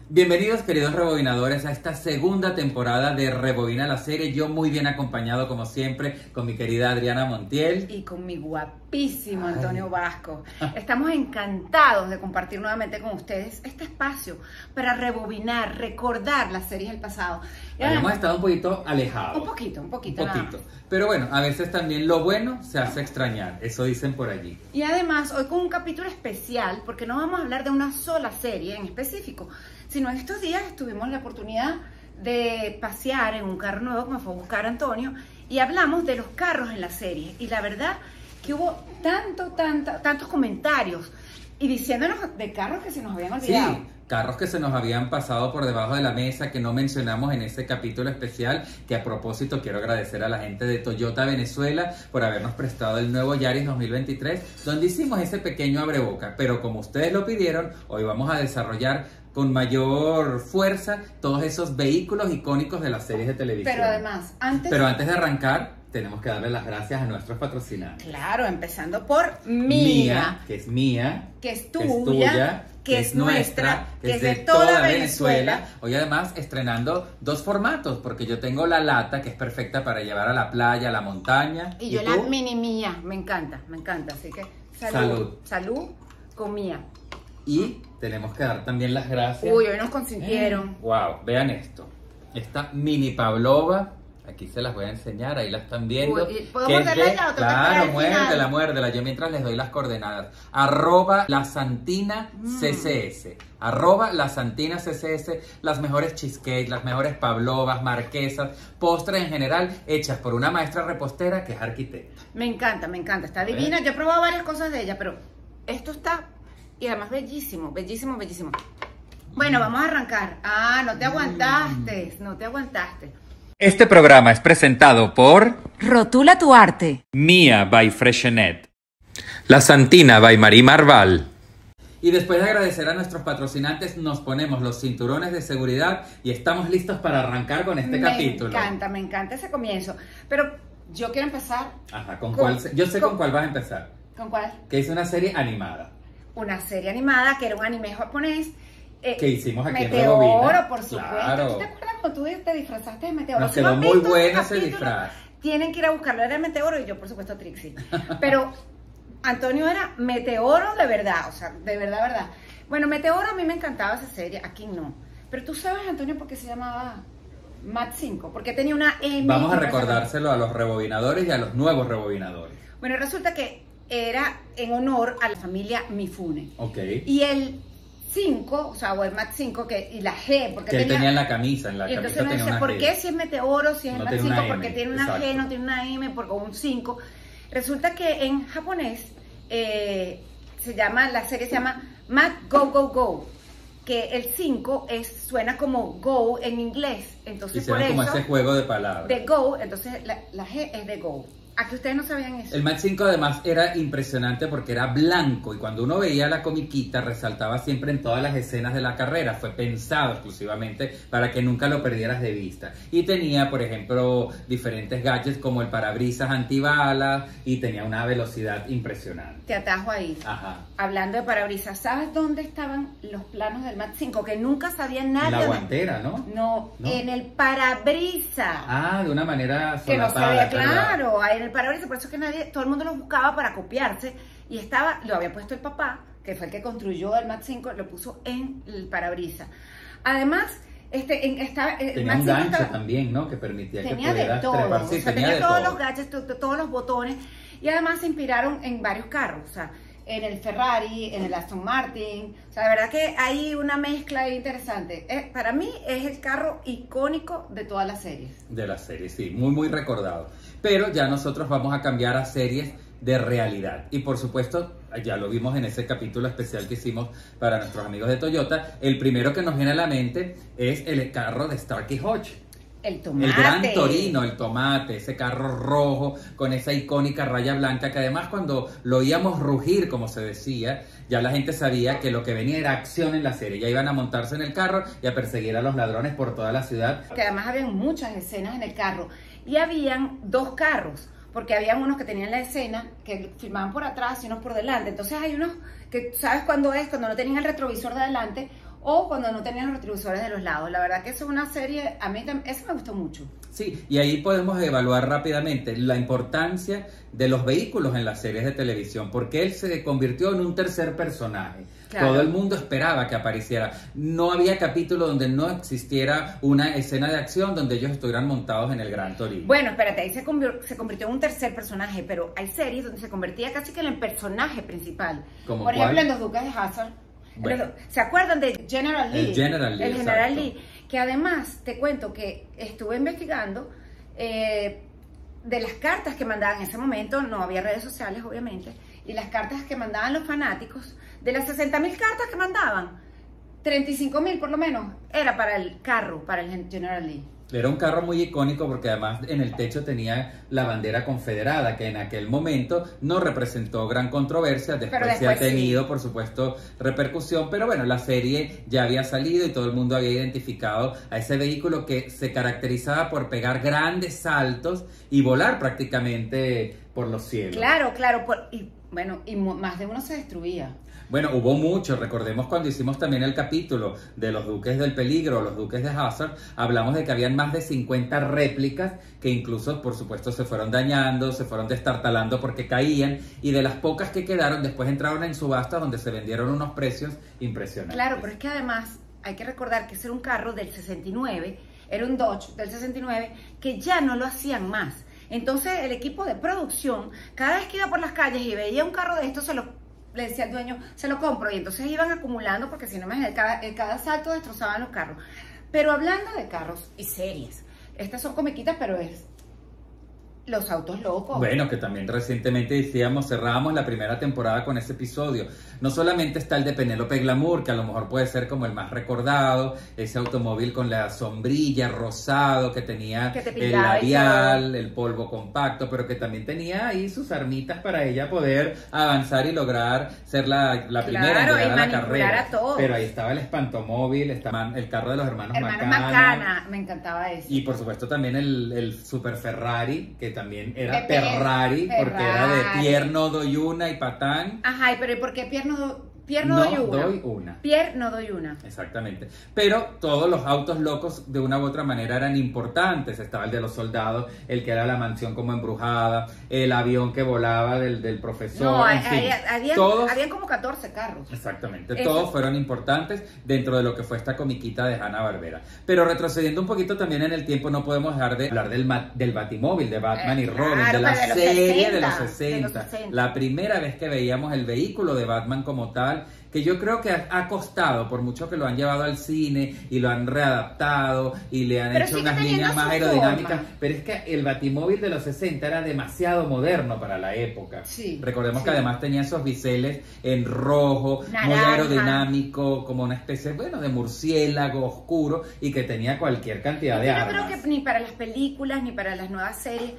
Bienvenidos, queridos rebobinadores, a esta segunda temporada de Rebobina la Serie. Yo muy bien acompañado, como siempre, con mi querida Adriana Montiel. Y con mi guapísimo Antonio Vasco. Estamos encantados de compartir nuevamente con ustedes este espacio para rebobinar, recordar las series del pasado. Habíamos estado un poquito alejados. Un poquito. Pero bueno, a veces también lo bueno se hace extrañar, eso dicen por allí. Y además, hoy con un capítulo especial, porque no vamos a hablar de una sola serie en específico, sino en estos días tuvimos la oportunidad de pasear en un carro nuevo que me fue a buscar Antonio y hablamos de los carros en la serie. Y la verdad que hubo tantos comentarios y diciéndonos de carros que se nos habían olvidado. Sí, carros que se nos habían pasado por debajo de la mesa, que no mencionamos en ese capítulo especial, que a propósito quiero agradecer a la gente de Toyota Venezuela por habernos prestado el nuevo Yaris 2023, donde hicimos ese pequeño abreboca. Pero como ustedes lo pidieron, hoy vamos a desarrollar con mayor fuerza todos esos vehículos icónicos de las series de televisión. Pero además, antes de arrancar, tenemos que darle las gracias a nuestros patrocinantes. Claro, empezando por Mía, que es mía, que es tuya, que es nuestra, que es de toda Venezuela. Hoy además estrenando dos formatos, porque yo tengo la lata, que es perfecta para llevar a la playa, a la montaña. Y yo la mini Mía, me encanta. Así que salud con Mía. Y tenemos que dar también las gracias. Uy, hoy nos consintieron. Wow, vean esto. Esta mini Pavlova, aquí se las voy a enseñar, ahí la están viendo. Uy, ¿puedo morderla ya o tengo que esperar Claro, al final? muérdela. Yo mientras les doy las coordenadas. @lasantina CCS. @lasantina CCS. Las mejores cheesecakes, las mejores pavlovas, marquesas, postres en general, hechas por una maestra repostera que es arquitecta. Me encanta. Está divina. Yo he probado varias cosas de ella, pero esto está... Y además bellísimo. Bueno, vamos a arrancar. No te aguantaste. Este programa es presentado por Rotula tu arte. Mía by Freshenet, La Santina by Marie Marval. Y después de agradecer a nuestros patrocinantes, nos ponemos los cinturones de seguridad y estamos listos para arrancar con este capítulo. Me encanta ese comienzo. Pero yo quiero empezar. Ajá, ¿con cuál vas a empezar? ¿Con cuál? Que es una serie animada. Una serie animada que era un anime japonés. Que hicimos aquí Meteoro, en Rebobina. por supuesto. Claro. ¿Tú te acuerdas cuando tú te disfrazaste de Meteoro? Nos Si no quedó han muy visto bueno ese ese capítulo, disfraz. Tienen que ir a buscarlo. Era Meteoro y yo, por supuesto, Trixie. Pero Antonio era Meteoro de verdad. O sea, de verdad. Bueno, Meteoro a mí me encantaba esa serie. Aquí no. Pero tú sabes, Antonio, por qué se llamaba Mat 5. Porque tenía una M. Vamos a recordárselo a los rebobinadores y a los nuevos rebobinadores. Bueno, resulta que era en honor a la familia Mifune. Ok. Y el 5, o el Mat 5, y la G, porque que tenía en la camisa, y entonces uno tenía decía, una ¿por G? qué si es Meteoro, si es el No Mat tiene 5, una porque M, tiene una exacto. G, no tiene una M, porque un 5? Resulta que en japonés la serie se llama Mat Go Go Go, que el 5 suena como go en inglés, entonces por eso como ese juego de palabras. de go, entonces la G es de go. ¿A que ustedes no sabían eso? El Mat 5 además era impresionante porque era blanco y cuando uno veía la comiquita resaltaba siempre en todas las escenas de la carrera. Fue pensado exclusivamente para que nunca lo perdieras de vista. Y tenía, por ejemplo, diferentes gadgets como el parabrisas antibalas y tenía una velocidad impresionante. Te atajo ahí. Ajá. Hablando de parabrisas, ¿sabes dónde estaban los planos del Mat 5? Que nunca sabía nadie. En la guantera, ¿no? No, en el parabrisas. De una manera que no se solapada, veía claro, ahí en el parabrisas, por eso que todo el mundo lo buscaba para copiarse y lo había puesto el papá, que fue el que construyó el Mat 5, lo puso en el parabrisas. Además, tenía un gancho también, ¿no? Que permitía que pudieras trepar. Sí, tenía todos los gadgets, todos los botones, y además se inspiraron en varios carros, o sea, en el Ferrari, en el Aston Martin. O sea, de verdad que hay una mezcla interesante. Para mí es el carro icónico de todas las series. De las series, sí, muy recordado. Pero ya nosotros vamos a cambiar a series de realidad. Y por supuesto, ya lo vimos en ese capítulo especial que hicimos para nuestros amigos de Toyota. El primero que nos viene a la mente es el carro de Starkey Hodge. El tomate. El Gran Torino, el tomate, ese carro rojo con esa icónica raya blanca que además cuando lo oíamos rugir, como se decía, ya la gente sabía que lo que venía era acción en la serie. Ya iban a montarse en el carro y a perseguir a los ladrones por toda la ciudad. Que además habían muchas escenas en el carro y habían dos carros, porque habían unos que tenían la escena que filmaban por atrás y unos por delante. Entonces hay unos que, ¿sabes cuándo es? Cuando no tenían el retrovisor de adelante o cuando no tenían los retrovisores de los lados. La verdad que es una serie, a mí eso me gustó mucho. Sí, y ahí podemos evaluar rápidamente la importancia de los vehículos en las series de televisión, porque él se convirtió en un tercer personaje. Claro. Todo el mundo esperaba que apareciera. No había capítulo donde no existiera una escena de acción donde ellos estuvieran montados en el Gran Torino. Bueno, espérate, ahí se convirtió en un tercer personaje, pero hay series donde se convertía casi que en el personaje principal. ¿Cómo Por ejemplo, cuál? en Los Duques de Hazzard. Bueno. ¿Se acuerdan de General Lee? El General Lee, El General exacto. Lee, que además, te cuento que estuve investigando de las cartas que mandaban en ese momento, no había redes sociales obviamente, y las cartas que mandaban los fanáticos, de las 60.000 cartas que mandaban, 35.000 por lo menos, era para el carro, para el General Lee. Era un carro muy icónico porque además en el techo tenía la bandera confederada, que en aquel momento no representó gran controversia, después sí ha tenido, sí, por supuesto, repercusión, pero bueno, la serie ya había salido y todo el mundo había identificado a ese vehículo que se caracterizaba por pegar grandes saltos y volar prácticamente por los cielos. Claro, claro, y más de uno se destruía. Bueno, hubo muchos, recordemos cuando hicimos también el capítulo de los Duques del Peligro, los Duques de Hazzard, hablamos de que habían más de 50 réplicas que incluso, por supuesto, se fueron dañando, se fueron destartalando porque caían, y de las pocas que quedaron, después entraron en subastas donde se vendieron unos precios impresionantes. Claro, pero es que además hay que recordar que ese era un carro del 69, era un Dodge del 69, que ya no lo hacían más. Entonces el equipo de producción, cada vez que iba por las calles y veía un carro de estos, le decía al dueño, se lo compro, y entonces iban acumulando porque si no, cada salto destrozaban los carros. Pero hablando de carros y series, estas son comiquitas, pero es Los Autos Locos. Bueno, que también recientemente decíamos, cerrábamos la primera temporada con ese episodio. No solamente está el de Penélope Glamour, que a lo mejor puede ser como el más recordado, ese automóvil con la sombrilla rosado que tenía el labial, el polvo compacto, pero que también tenía ahí sus armitas para ella poder avanzar y lograr ser la primera en llegar a la carrera. A todos. Pero ahí estaba el espantomóvil, estaba el carro de los hermanos Macana, me encantaba ese. Y por supuesto también el Super Ferrari, que también era Ferrari, porque era de Pierre no doy una y Patán. Ajá, pero ¿y por qué Pierre no doy una? Pierre no doy una. Exactamente. Pero todos los autos locos de una u otra manera eran importantes. Estaba el de los soldados, el que era la mansión como embrujada, el avión que volaba del profesor. No, en fin, habían como 14 carros. Exactamente, todos fueron importantes dentro de lo que fue esta comiquita de Hanna-Barbera. Pero retrocediendo un poquito también en el tiempo, no podemos dejar de hablar del Batimóvil, de Batman y Robin, de la serie de los 60. La primera vez que veíamos el vehículo de Batman como tal, que yo creo que ha costado, por mucho que lo han llevado al cine y lo han readaptado y le han hecho unas líneas más aerodinámicas, pero es que el Batimóvil de los 60 era demasiado moderno para la época. Sí, recordemos que además tenía esos biseles en rojo, naranja, muy aerodinámico, como una especie, de murciélago oscuro, y que tenía cualquier cantidad de armas. Yo creo que ni para las películas ni para las nuevas series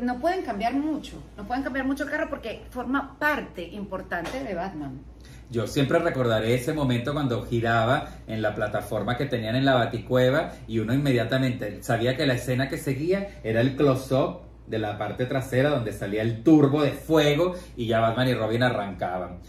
no pueden cambiar mucho el carro porque forma parte importante de Batman. Yo siempre recordaré ese momento cuando giraba en la plataforma que tenían en la Baticueva y uno inmediatamente sabía que la escena que seguía era el close-up de la parte trasera donde salía el turbo de fuego y ya Batman y Robin arrancaban.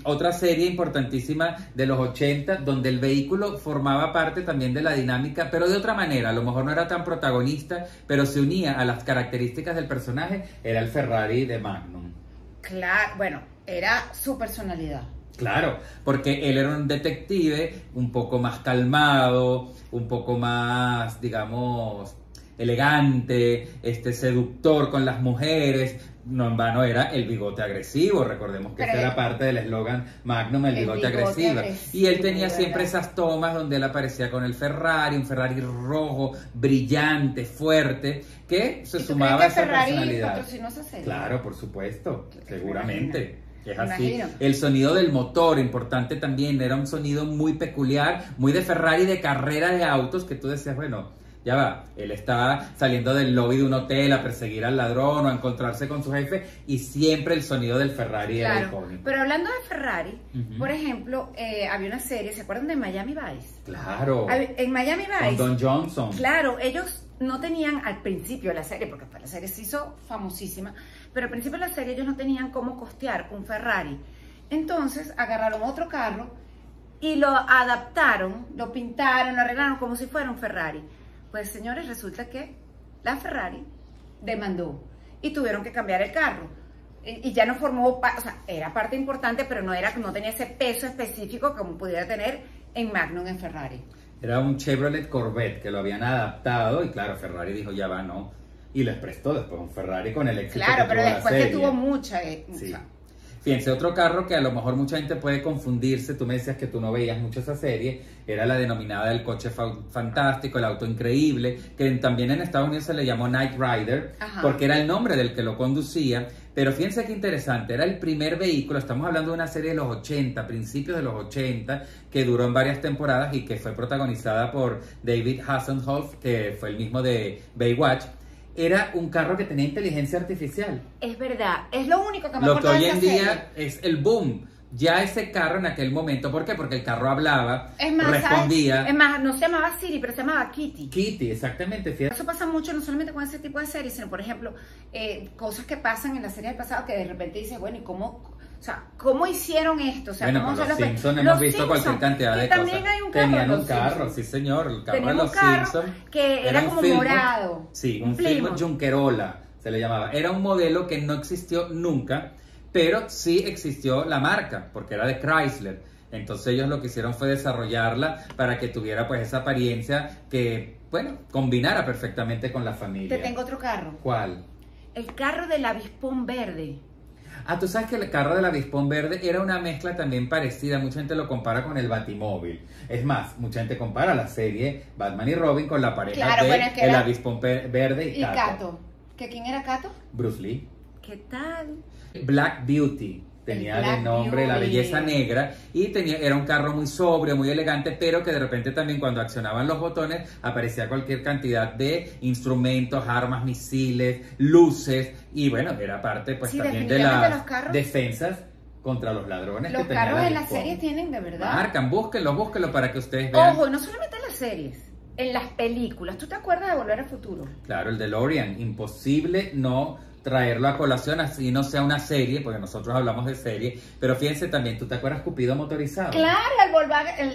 Otra serie importantísima de los 80 donde el vehículo formaba parte también de la dinámica, pero de otra manera, a lo mejor no era tan protagonista, pero se unía a las características del personaje, era el Ferrari de Magnum. Claro, bueno, era su personalidad. Claro, porque él era un detective un poco más calmado, un poco más, digamos, elegante, seductor con las mujeres. No en vano era el bigote agresivo, recordemos que esta era parte del eslogan Magnum, el bigote agresivo. Y él tenía siempre esas tomas donde él aparecía con el Ferrari, un Ferrari rojo, brillante, fuerte, que se sumaba a esa personalidad. Claro, por supuesto, seguramente. Es así. Imagino. El sonido del motor, importante también, era un sonido muy peculiar, muy de Ferrari, de carrera de autos, que tú decías, bueno, ya va, él está saliendo del lobby de un hotel a perseguir al ladrón o a encontrarse con su jefe, y siempre el sonido del Ferrari era icónico. Pero hablando de Ferrari, por ejemplo, había una serie, ¿se acuerdan de Miami Vice? Claro. En Miami Vice. Con Don Johnson. Claro, ellos no tenían al principio de la serie, porque la serie se hizo famosísima, pero al principio de la serie ellos no tenían cómo costear un Ferrari. Entonces agarraron otro carro y lo adaptaron, lo pintaron, lo arreglaron como si fuera un Ferrari. Pues señores, resulta que la Ferrari demandó y tuvieron que cambiar el carro. Y ya no formó, o sea, era parte importante, pero no tenía ese peso específico como pudiera tener en Magnum en Ferrari. Era un Chevrolet Corvette que lo habían adaptado y claro, Ferrari dijo ya va, no. Y les prestó después un Ferrari con el éxito Claro, que pero tuvo después la que serie. tuvo mucha. Sí. Fíjense, otro carro que a lo mejor mucha gente puede confundirse, tú me decías que tú no veías mucho esa serie, era la denominada el coche fantástico, el auto increíble, que también en Estados Unidos se le llamó Knight Rider, Ajá. porque era el nombre del que lo conducía, pero fíjense qué interesante, era el primer vehículo, estamos hablando de una serie de los 80, principios de los 80, que duró en varias temporadas y que fue protagonizada por David Hasselhoff, que fue el mismo de Baywatch. Era un carro que tenía inteligencia artificial. Es verdad, es lo único que me Lo que acuerdo hoy de en esa día serie. es el boom. Ya ese carro en aquel momento, ¿por qué? Porque el carro hablaba, Es más, respondía. ¿sabes? Es más, no se llamaba Siri, pero se llamaba Kitty. Kitty, exactamente, fíjate. Eso pasa mucho, no solamente con ese tipo de series, sino, por ejemplo, cosas que pasan en la serie del pasado que de repente dices, bueno, ¿y cómo? O sea, ¿cómo hicieron esto? O sea, Bueno, ¿cómo con se los lo- Simpsons Los hemos visto Simpsons, cualquier cantidad que de también cosas. hay un carro Tenían de un los carro, Simpsons. sí señor, el carro Tenían de un los carro Simpsons. que era un como Fillmore. morado. Sí, Un un Fillmore Plymouth. Junkerola se le llamaba. Era un modelo que no existió nunca, pero sí existió la marca, porque era de Chrysler. Entonces ellos lo que hicieron fue desarrollarla para que tuviera pues esa apariencia que, bueno, combinara perfectamente con la familia. Te tengo otro carro. ¿Cuál? El carro del avispón verde. Ah, tú sabes que el carro del avispón verde era una mezcla también parecida. Mucha gente lo compara con el Batimóvil. Es más, mucha gente compara la serie Batman y Robin con la pareja Claro, de bueno, es que el era- avispón verde y Y Kato. Kato. ¿Que quién era Kato? Bruce Lee. ¿Qué tal? Black Beauty tenía El Black de nombre la Beauty. belleza negra y era un carro muy sobrio, muy elegante, pero que de repente también cuando accionaban los botones aparecía cualquier cantidad de instrumentos, armas, misiles, luces y bueno, era parte pues Sí, también de definitivamente las los carros- defensas contra los ladrones Los que tenía carros la en la Avispón. serie tienen de verdad. Marcan, búsquenlo para que ustedes vean. Ojo, y no solamente en las series, en las películas. ¿Tú te acuerdas de Volver al Futuro? Claro, el DeLorean, imposible no traerlo a colación, así no sea una serie, porque nosotros hablamos de serie, pero fíjense también, ¿tú te acuerdas Cupido motorizado? Claro,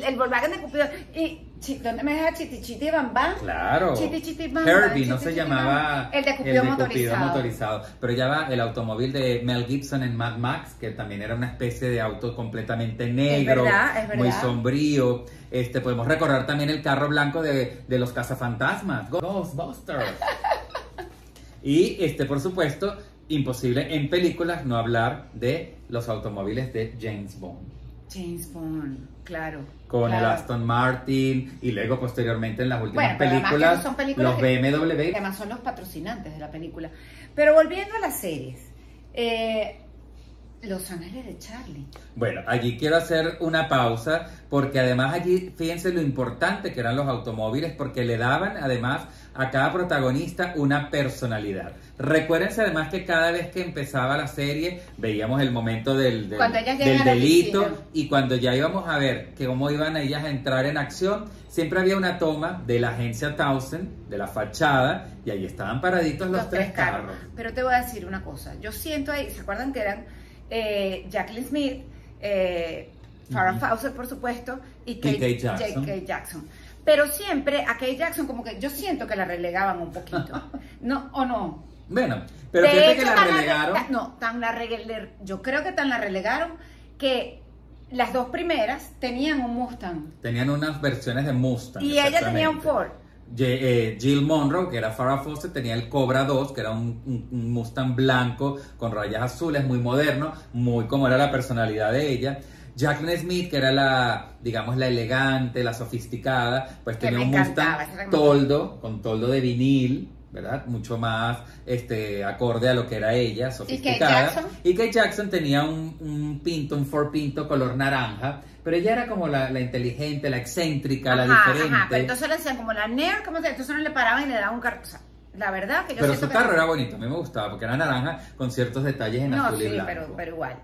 el Volkswagen de Cupido. ¿Y dónde me deja Chiti Chiti Bam Bam? Claro. Chiti Chiti Bam Bam, Herbie, no Chiti se Chiti llamaba Bam Bam. El de Cupido motorizado. motorizado. Pero ya va el automóvil de Mel Gibson en Mad Max, que también era una especie de auto completamente negro, es verdad. muy sombrío. Podemos recordar también el carro blanco de los cazafantasmas, Ghostbusters. Y por supuesto, imposible en películas no hablar de los automóviles de James Bond. James Bond, claro. Con claro. el Aston Martin y luego posteriormente en las últimas Bueno, pero además que películas, no son películas los que- BMW. que además son los patrocinantes de la película. Pero volviendo a las series, Los Ángeles de Charlie. Bueno, allí quiero hacer una pausa porque además allí, fíjense lo importante que eran los automóviles porque le daban además a cada protagonista una personalidad. Recuérdense además que cada vez que empezaba la serie veíamos el momento del Cuando ellas llegan del a la delito piscina. y cuando ya íbamos a ver que cómo iban ellas a entrar en acción, siempre había una toma de la agencia Townsend, de la fachada, y ahí estaban paraditos los tres carros. Pero te voy a decir una cosa, yo siento ahí, ¿se acuerdan que eran Jacqueline Smith, Farrah Fawcett, por supuesto, y Kate Jackson. Kate Jackson? Pero siempre a Kate Jackson como que yo siento que la relegaban un poquito. ¿No? ¿O no? Bueno, pero De fíjate hecho, que la tan relegaron. yo creo que tan la relegaron que las dos primeras tenían un Mustang. Tenían unas versiones de Mustang. Y ella tenía un exactamente. Ford. Jill Monroe, que era Farrah Fawcett, tenía el Cobra 2, que era un Mustang blanco con rayas azules, muy moderno, muy como era la personalidad de ella. Jacqueline Smith, que era la, digamos, la elegante, la sofisticada, pues Que tenía me un encantaba, Mustang esa era toldo, con toldo de vinil, ¿verdad? Mucho más acorde a lo que era ella, sofisticada. Jackson? Y Kate Jackson tenía un Ford Pinto color naranja, pero ella era como la inteligente, la excéntrica, la diferente. Pero entonces le decían como la nerd, como se, entonces no le paraban y le daban un carro. O sea, la verdad que yo Pero siento su que carro era bonito, a mí me gustaba porque era naranja con ciertos detalles en no, azul y sí, blanco. pero igual.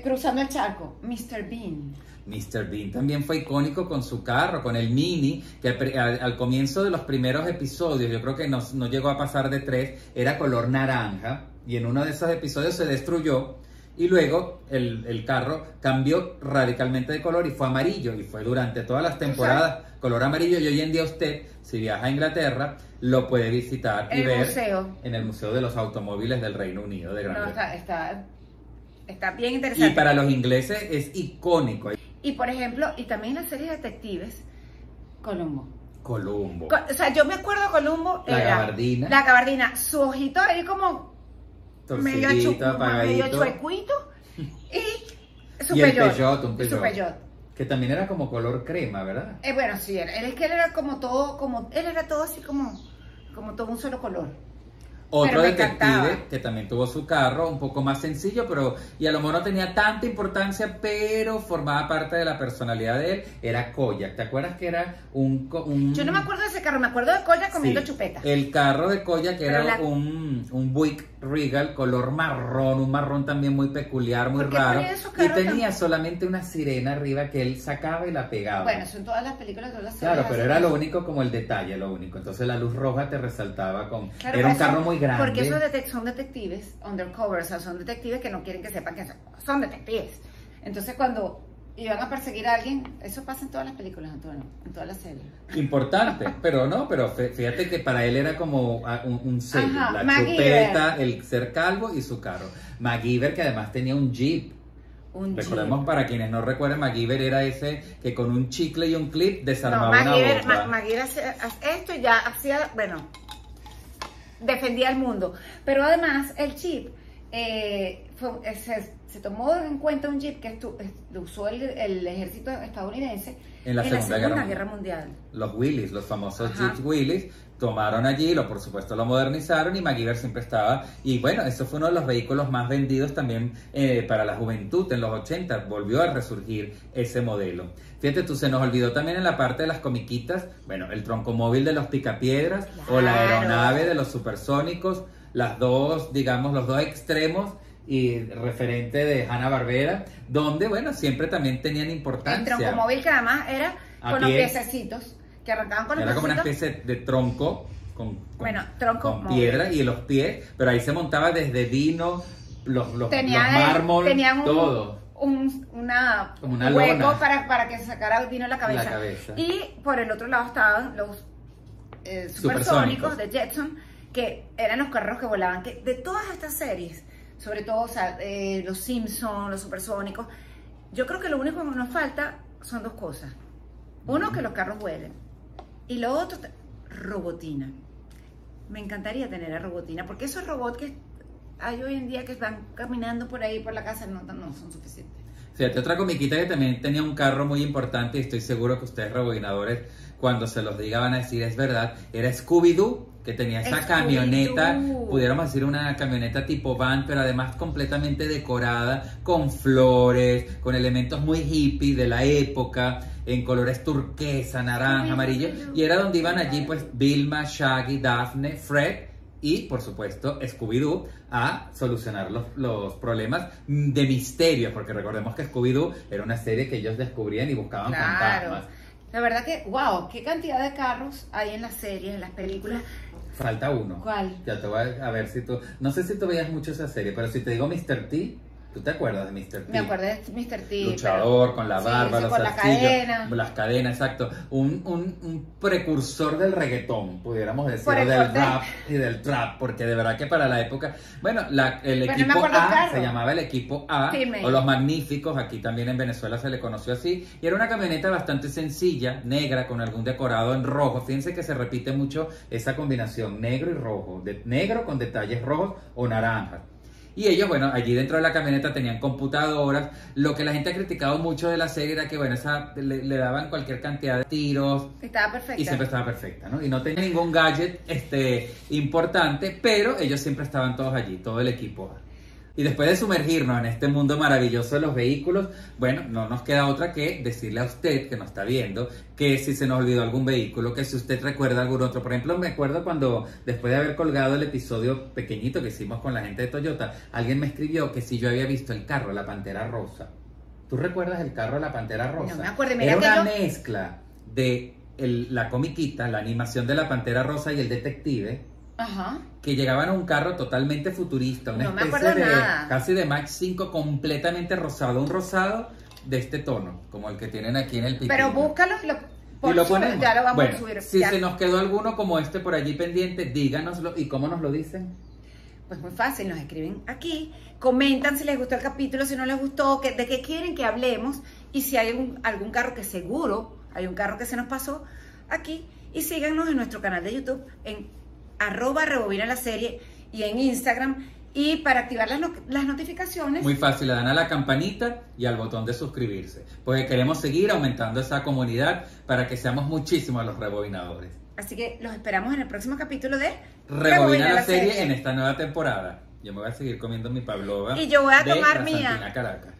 Cruzando el charco, Mr. Bean. Mr. Bean también fue icónico con su carro, con el Mini, que al comienzo de los primeros episodios, yo creo que no llegó a pasar de 3, era color naranja, y en uno de esos episodios se destruyó, Y luego el carro cambió radicalmente de color y fue amarillo. Y fue durante todas las temporadas color amarillo. Y hoy en día usted, si viaja a Inglaterra, lo puede visitar y ver en el Museo de los Automóviles del Reino Unido de Gran Bretaña. Está bien interesante. Y para los ingleses es icónico. Y por ejemplo, y también las series de detectives, Columbo. O sea, yo me acuerdo de Columbo. La gabardina. La gabardina. Su ojito ahí como medio chuecuito. Y su Peugeot, un Peugeot. Su Peugeot. Que también era como color crema, ¿verdad? Bueno, sí, él era como todo, él era todo así como todo un solo color. Otro detective que también tuvo su carro, un poco más sencillo, y a lo mejor no tenía tanta importancia, pero formaba parte de la personalidad de él, era Kojak. ¿Te acuerdas que era Yo no me acuerdo de ese carro, me acuerdo de Kojak comiendo chupeta. El carro de Kojak era un Buick Regal color marrón, un marrón también muy peculiar, muy raro. Y tenía solamente una sirena arriba que él sacaba y la pegaba. Bueno, son todas las películas, todas las series. Claro, pero era lo único, como el detalle, lo único. Entonces la luz roja te resaltaba con... Claro, era un carro muy grande. Porque esos son detectives undercover, o sea, son detectives que no quieren que sepan que son detectives. Entonces cuando iban a perseguir a alguien, eso pasa en todas las películas, Antonio, en todas las series. Importante, pero fíjate que para él era como un sello, la chupeta, el ser calvo y su carro. MacGyver, que además tenía un Jeep. Recordemos, para quienes no recuerden, MacGyver era ese que con un chicle y un clip desarmaba una bomba. MacGyver hacía esto y ya hacía, defendía al mundo. Pero además el Jeep se tomó en cuenta un Jeep que lo usó el ejército estadounidense en la Segunda Guerra Mundial. Los Willys, los famosos Jeeps Willys, tomaron allí, por supuesto lo modernizaron, y MacGyver siempre estaba, y bueno, eso fue uno de los vehículos más vendidos también para la juventud en los 80, volvió a resurgir ese modelo. Fíjate tú, se nos olvidó también en la parte de las comiquitas, el troncomóvil de los Picapiedras, o la aeronave de los supersónicos, los dos extremos y referente de Hanna-Barbera, donde, siempre también tenían importancia. El troncomóvil, que además era con los piececitos, que arrancaban con los piecitos. Era como una especie de tronco con piedra y los pies, pero ahí se montaba desde Dino, los mármol, todo. Una hueco lona para que sacara Dino la cabeza. Y por el otro lado estaban los supersónicos de Jetson, que eran los carros que volaban. Que de todas estas series, sobre todo los Simpsons, los supersónicos, yo creo que lo único que nos falta son dos cosas. Uno, que los carros vuelen, y lo otro, Robotina. Me encantaría tener a Robotina, porque esos robots que hay hoy en día que están caminando por ahí por la casa no son suficientes. Fíjate, otra comiquita que también tenía un carro muy importante, y estoy seguro que ustedes rebobinadores, cuando se los diga van a decir es verdad, era Scooby-Doo, que tenía esa camioneta, pudiéramos decir una camioneta tipo van, pero además completamente decorada, con flores, con elementos muy hippie de la época, en colores turquesa, naranja, amarillo, y era donde iban allí pues Vilma, Shaggy, Daphne, Fred y por supuesto Scooby-Doo a solucionar los problemas de misterio, porque recordemos que Scooby-Doo era una serie que ellos descubrían y buscaban fantasmas. La verdad que, wow, qué cantidad de carros hay en las series, en las películas. Falta uno. ¿Cuál? Ya te voy a ver si tú... No sé si tú veías mucho esa serie, pero si te digo Mr. T, ¿tú te acuerdas de Mr. T? Me acuerdo de Mr. T. Luchador, con la barba, los zarcillos, las cadenas, exacto. Un precursor del reggaetón, pudiéramos decir, del rap y del trap, porque de verdad que para la época... el equipo A se llamaba el equipo A, o los Magníficos, aquí también en Venezuela se le conoció así, y era una camioneta bastante sencilla, negra, con algún decorado en rojo. Fíjense que se repite mucho esa combinación, negro y rojo, negro con detalles rojos o naranjas. Y ellos, allí dentro de la camioneta tenían computadoras. Lo que la gente ha criticado mucho de la serie era que, le daban cualquier cantidad de tiros. Estaba perfecta. Y siempre estaba perfecta, ¿no? Y no tenía ningún gadget importante, pero ellos siempre estaban todos allí, todo el equipo. Y después de sumergirnos en este mundo maravilloso de los vehículos, no nos queda otra que decirle a usted que nos está viendo que si se nos olvidó algún vehículo, que si usted recuerda algún otro. Por ejemplo, me acuerdo cuando, después de haber colgado el episodio pequeñito que hicimos con la gente de Toyota, alguien me escribió que si yo había visto el carro La Pantera Rosa. ¿Tú recuerdas el carro La Pantera Rosa? No me acuerdo. Mira, era una mezcla de la comiquita, la animación de La Pantera Rosa y el detective, Ajá. que llegaban a un carro totalmente futurista, una No me especie acuerdo de nada. casi de Mach 5 completamente rosado, un rosado de este tono, como el que tienen aquí en el piquillo. Pero búscalo Y lo ponemos. ya lo vamos Bueno, a subir. si Ya. se nos quedó alguno como este por allí pendiente, díganoslo. ¿Y cómo nos lo dicen? Pues muy fácil, nos escriben aquí, comentan si les gustó el capítulo, si no les gustó, de qué quieren que hablemos y si hay algún carro que seguro, hay un carro que se nos pasó aquí, y síganos en nuestro canal de YouTube en @rebobinalaserie y en Instagram, y para activar las notificaciones. Muy fácil, le dan a la campanita y al botón de suscribirse, porque queremos seguir aumentando esa comunidad para que seamos muchísimos los rebobinadores. Así que los esperamos en el próximo capítulo de Rebobina la serie en esta nueva temporada. Yo me voy a seguir comiendo mi pavlova Y yo voy a de tomar la mía. Santina Caracas.